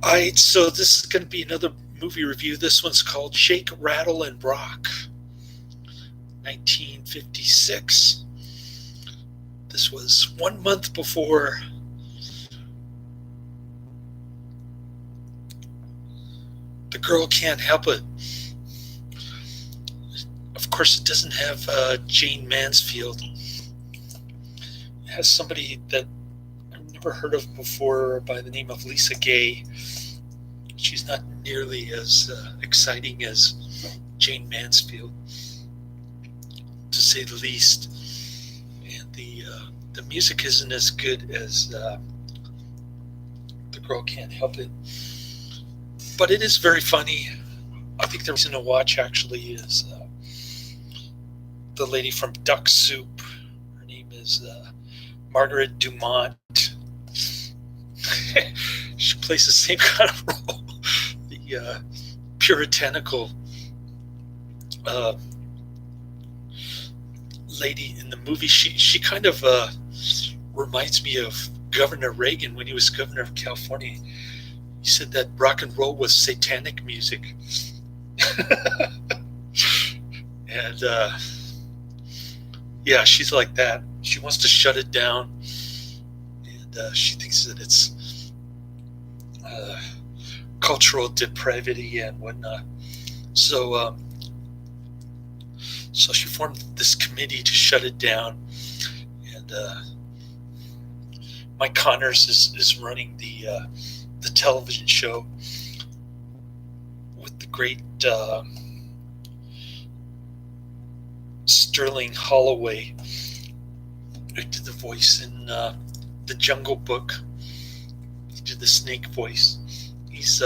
Alright, so this is going to be another movie review. This one's called Shake, Rattle, and Rock, 1956. This was 1 month before The Girl Can't Help It. Of course, it doesn't have Jane Mansfield. It has somebody that I've never heard of before by the name of Lisa Gay. She's not nearly as exciting as Jane Mansfield, to say the least. And the music isn't as good as The Girl Can't Help It, but it is very funny. I think the reason to watch actually is the lady from Duck Soup. Her name is Margaret Dumont. She plays the same kind of role. The puritanical lady in the movie. She kind of reminds me of Governor Reagan when he was governor of California. He said that rock and roll was satanic music. And yeah, she's like that. She wants to shut it down, and she thinks that it's cultural depravity and whatnot. So, so she formed this committee to shut it down, and Mike Connors is running the television show with the great Sterling Holloway, who did the voice in the Jungle Book. He did the snake voice. He's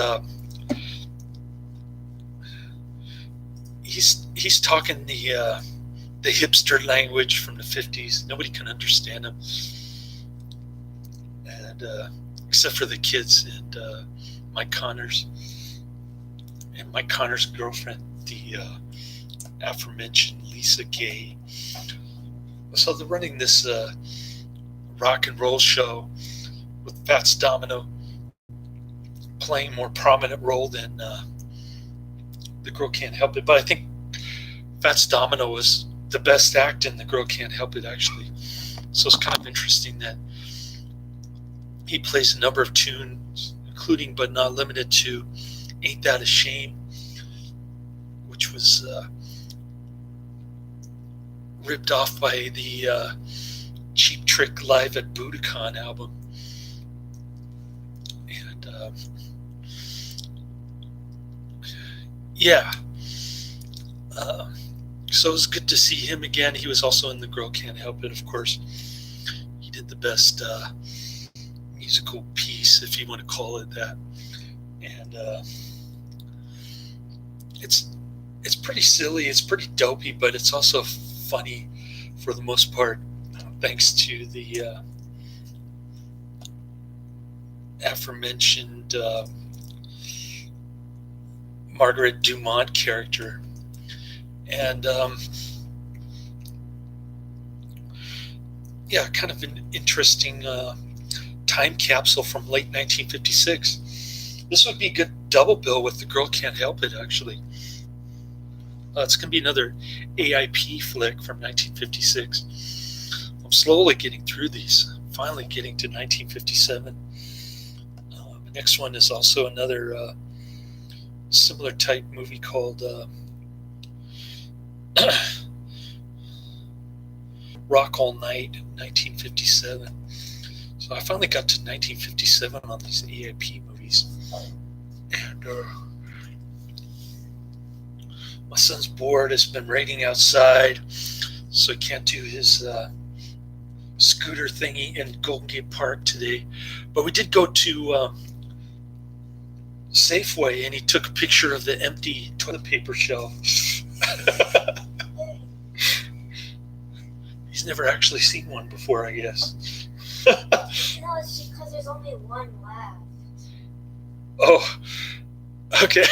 talking the hipster language from the 50s. Nobody can understand him, and except for the kids and Mike Connors and Mike Connors' girlfriend, the aforementioned Lisa Gay. So they're running this rock and roll show with Fats Domino playing a more prominent role than The Girl Can't Help It. But I think Fats Domino was the best act in The Girl Can't Help It, actually. So it's kind of interesting that he plays a number of tunes, including but not limited to Ain't That a Shame, which was ripped off by the Cheap Trick Live at Budokan album. And yeah, so it was good to see him again. He was also in The Girl Can't Help It, of course. He did the best musical piece, if you want to call it that. And it's pretty silly, it's pretty dopey, but it's also funny for the most part, thanks to the aforementioned Margaret Dumont character. And yeah, kind of an interesting time capsule from late 1956. This would be a good double bill with The Girl Can't Help It, actually. It's going to be another AIP flick from 1956. I'm slowly getting through these, finally getting to 1957. The next one is also another similar type movie called Rock All Night, 1957. So I finally got to 1957 on these AIP movies. And my son's bored. It's been raining outside, so he can't do his scooter thingy in Golden Gate Park today. But we did go to Safeway, and he took a picture of the empty toilet paper shelf. He's never actually seen one before, I guess. No, it's because there's only one left. Oh, okay.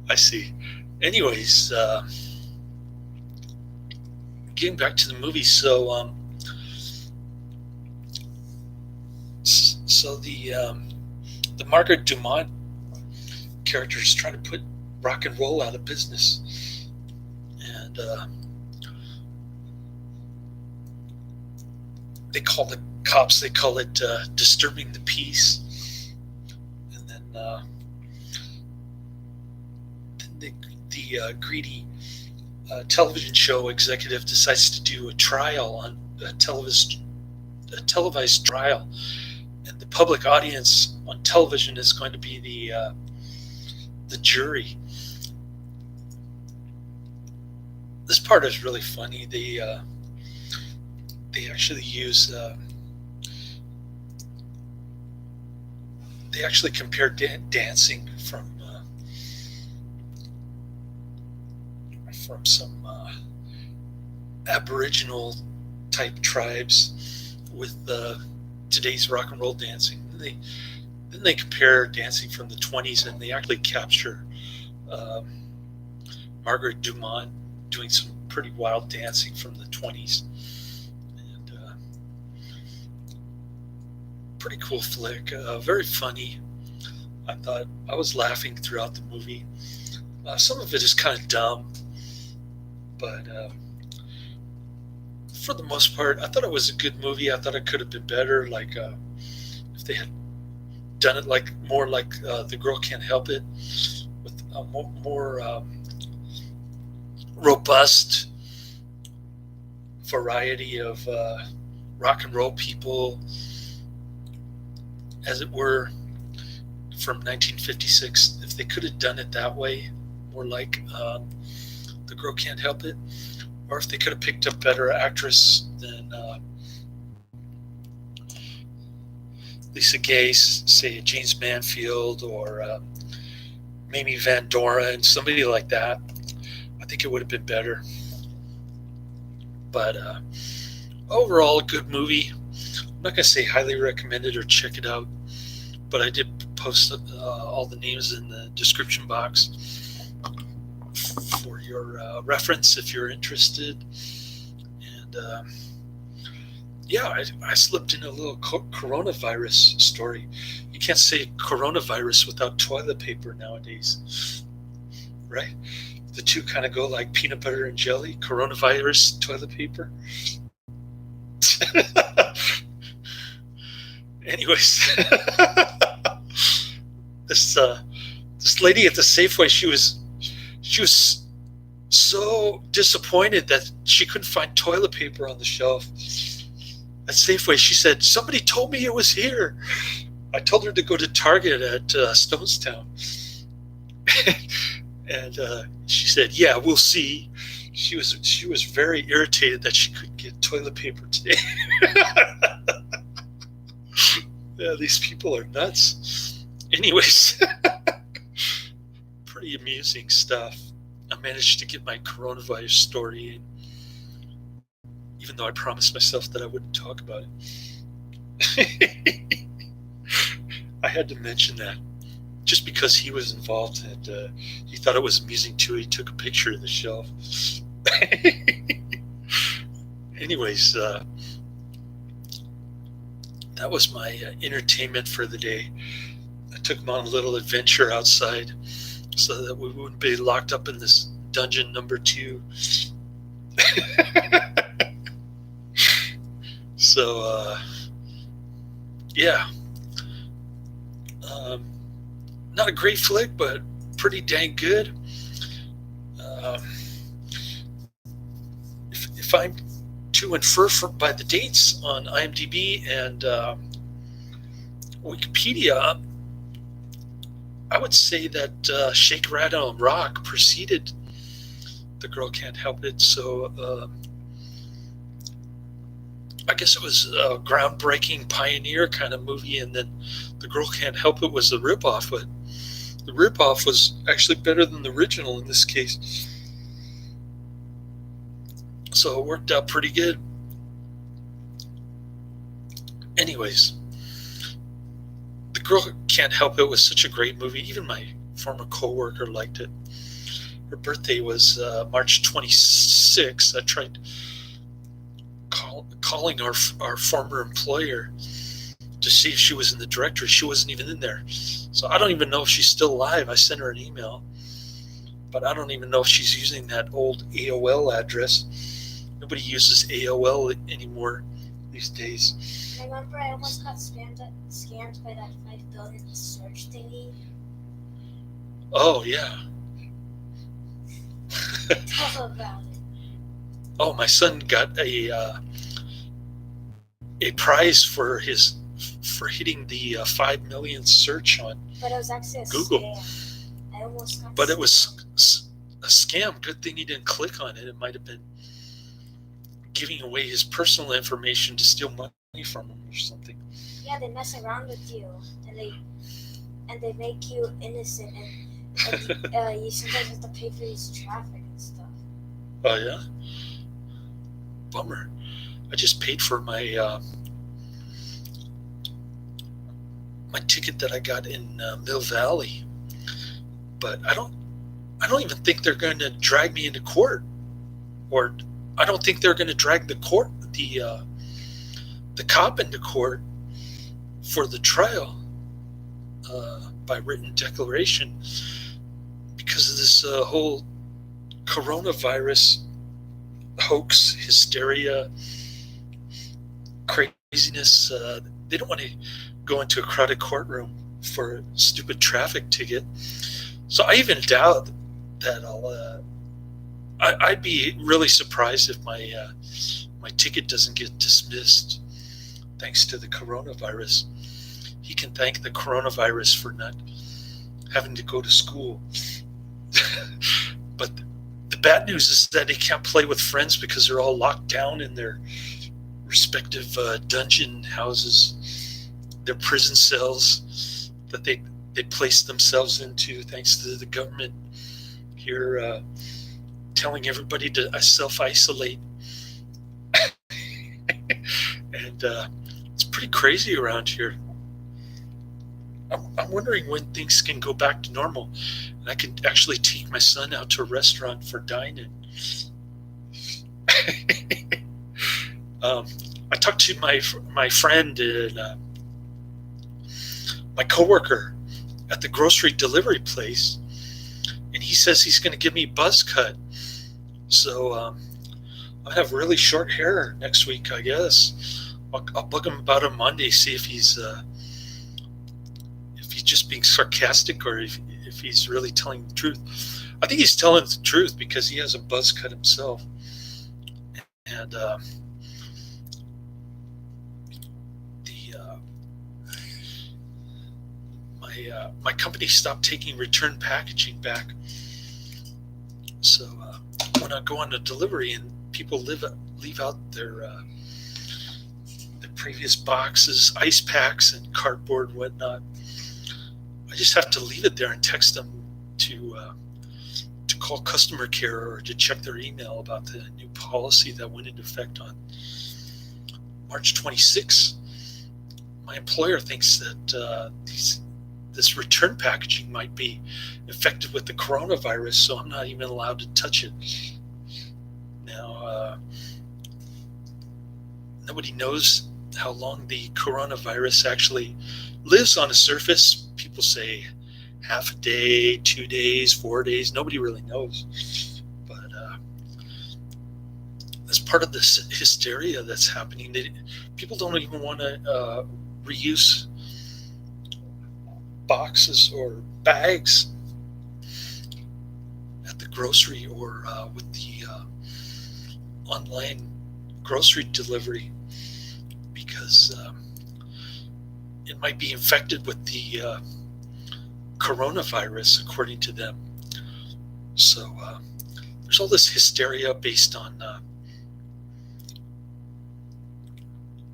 I see. Anyways, getting back to the movie, so So the Margaret Dumont character is trying to put rock and roll out of business, and they call the cops. They call it disturbing the peace, and then the greedy television show executive decides to do a trial on a televised trial, and the public audience on television is going to be the jury. This part is really funny. They actually use they actually compare dancing from some Aboriginal type tribes with today's rock and roll dancing. Then they compare dancing from the 20s, and they actually capture Margaret Dumont doing some pretty wild dancing from the 20s. And pretty cool flick, very funny. I thought I was laughing throughout the movie. Some of it is kind of dumb, but for the most part, I thought it was a good movie. I thought it could have been better, like if they had done it more like The Girl Can't Help It, with a more robust variety of rock and roll people, as it were, from 1956. If they could have done it that way, more like The Girl Can't Help It, or if they could have picked a better actress than Lisa Gay, say James Manfield, or Mamie Van Doren, somebody like that, I think it would have been better. But overall, a good movie. I'm not going to say highly recommended or check it out, but I did post all the names in the description box for your reference if you're interested. And yeah, I slipped in a little coronavirus story. You can't say coronavirus without toilet paper nowadays, right? The two kind of go like peanut butter and jelly. Coronavirus, toilet paper. Anyways, this lady at the Safeway, she was so disappointed that she couldn't find toilet paper on the shelf at Safeway. She said, "Somebody told me it was here." I told her to go to Target at Stonestown, and she said, "Yeah, we'll see." She was very irritated that she couldn't get toilet paper today. Yeah, these people are nuts. Anyways, pretty amusing stuff. I managed to get my coronavirus story in, even though I promised myself that I wouldn't talk about it. I had to mention that just because he was involved, and he thought it was amusing too. He took a picture of the shelf. Anyways, that was my entertainment for the day. I took him on a little adventure outside so that we wouldn't be locked up in this dungeon number 2. So, yeah. Not a great flick, but pretty dang good. If I'm to infer by the dates on IMDb and Wikipedia, I would say that Shake, Rattle, and Rock preceded The Girl Can't Help It. So I guess it was a groundbreaking pioneer kind of movie, and then The Girl Can't Help It was a ripoff, but the ripoff was actually better than the original in this case. So it worked out pretty good. Anyways, The Girl Can't Help It was such a great movie. Even my former coworker liked it. Her birthday was March 26th. I tried calling our former employer to see if she was in the directory. She wasn't even in there. So I don't even know if she's still alive. I sent her an email, but I don't even know if she's using that old AOL address. Nobody uses AOL anymore these days. I remember I almost got scammed by that 5 billion search thingy. Oh, yeah. Tell about it. Oh, my son got a prize for hitting the 5 million search on But it was actually a Google. scam. I almost got But it scammed. was a scam. Good thing he didn't click on it. It might have been giving away his personal information to steal money from him or something. Yeah, they mess around with you, and they make you innocent, and you sometimes have to pay for these traffic and stuff. Oh, yeah? Bummer. I just paid for my my ticket that I got in Mill Valley, but I don't even think they're going to drag me into court, or I don't think they're going to drag the cop into court for the trial by written declaration because of this whole coronavirus hoax, hysteria, craziness. They don't want to go into a crowded courtroom for a stupid traffic ticket. So I even doubt that I'd be really surprised if my ticket doesn't get dismissed thanks to the coronavirus. He can thank the coronavirus for not having to go to school. But the bad news is that he can't play with friends because they're all locked down in their respective dungeon houses, their prison cells that they placed themselves into thanks to the government here telling everybody to self-isolate. And it's pretty crazy around here. I'm wondering when things can go back to normal and I can actually take my son out to a restaurant for dining. I talked to my friend and my coworker at the grocery delivery place, and he says he's going to give me a buzz cut. So I'll have really short hair next week, I guess. I'll bug him about on Monday, see if he's just being sarcastic or if he's really telling the truth. I think he's telling the truth because he has a buzz cut himself. And my company stopped taking return packaging back. So when I go on a delivery and people leave out their previous boxes, ice packs, and cardboard and whatnot, I just have to leave it there and text them to call customer care or to check their email about the new policy that went into effect on March 26. My employer thinks that this return packaging might be infected with the coronavirus, so I'm not even allowed to touch it. Now, nobody knows how long the coronavirus actually lives on a surface. People say half a day, 2 days, 4 days. Nobody really knows. But as part of this hysteria that's happening, people don't even want to reuse boxes or bags at the grocery or with the online grocery delivery because it might be infected with the coronavirus, according to them. So there's all this hysteria based on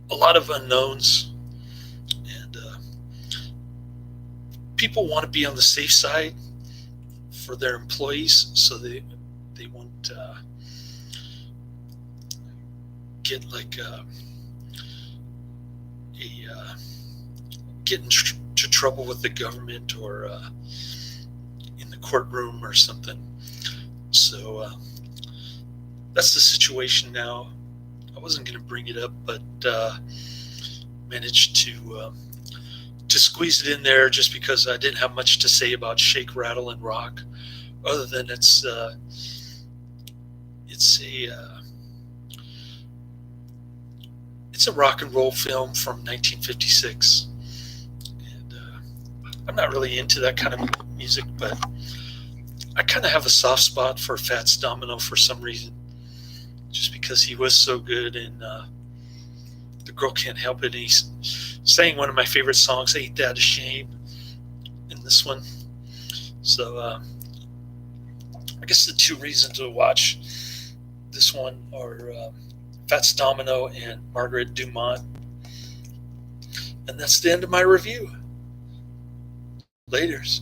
a lot of unknowns, and people want to be on the safe side for their employees, so they won't get like get into trouble with the government or in the courtroom or something. So that's the situation now. I wasn't going to bring it up, but managed to squeeze it in there just because I didn't have much to say about Shake, Rattle, and Rock, other than it's a rock and roll film from 1956, and I'm not really into that kind of music, but I kind of have a soft spot for Fats Domino for some reason, just because he was so good, and The Girl Can't Help It. And he's sang one of my favorite songs, Ain't That a Shame, in this one. So I guess the two reasons to watch this one are Fats Domino and Margaret Dumont. And that's the end of my review. Laters.